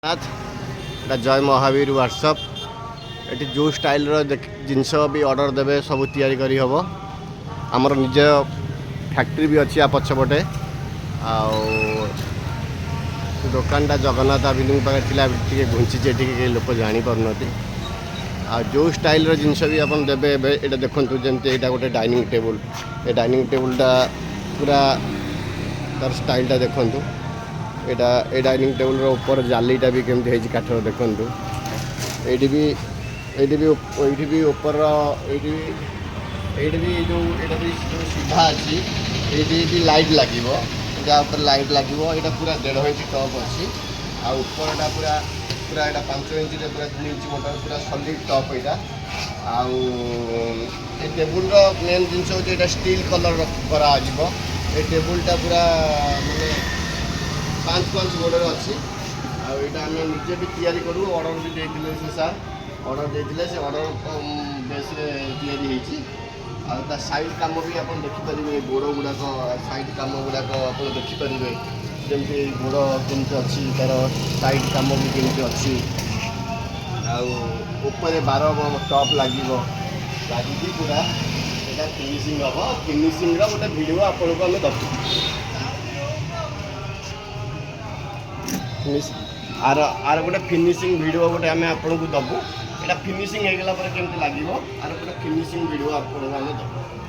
एटा जय महावीर व्हाट्सअप ये जो स्टाइल जिनस भी ऑर्डर देवे सब तैयारी करी हम आमर निज फैक्ट्री भी अच्छी पछपटे दुकानटा जगन्नाथ एवेन्यू पाखे घुंची लोक जापर जो स्टाइल जिनस भी आप देवे ये देखो जमी यहाँ गोटे डाइनिंग टेबुल ये डाइनिंग टेबुलटा पूरा तार स्टाइलटा देखूँ यहाँ ये डाइनिंग टेबुल ऊपर जालीटा भी केमती है काठर देखूँ ये भी ऊपर ये जो सीधा अच्छी ये लाइट लगे जहाँ लाइट लगे यहाँ पूरा 1.5 इंच टप अच्छी ऊपरटा पूरा पूरा यहाँ 5 इंच पूरा 2 इंच मोटर पूरा सॉलिड टप यहाँ टेबुल मेन जिनस हो स्टील कलर करा ये टेबुलटा पूरा माने 5 गोड़े अच्छी आईटा आम निजे भी तैयारी करूँ ऑर्डर भी देते से सार ऑर्डर देते से ऑर्डर बेस या साइड कम भी आप देखिपारे गोड़ गुड़ाक साइड कम गुड़ाक आप देखिपारे जमी गोड़ केमती अच्छी तार साइड कम भी केमती अच्छी आपर 12 टप लगी पूरा यहाँ फिनिशिंग हम फिनिशिंग गोटे भिड आपको आम दबू आर आर गोटे फिनिशिंग वीडियो गोटे आम आपको दबू यहाँ फिनिशिंग होगला केमती लगे आर गोटे फिनिशिंग वीडियो आपको आम दबू।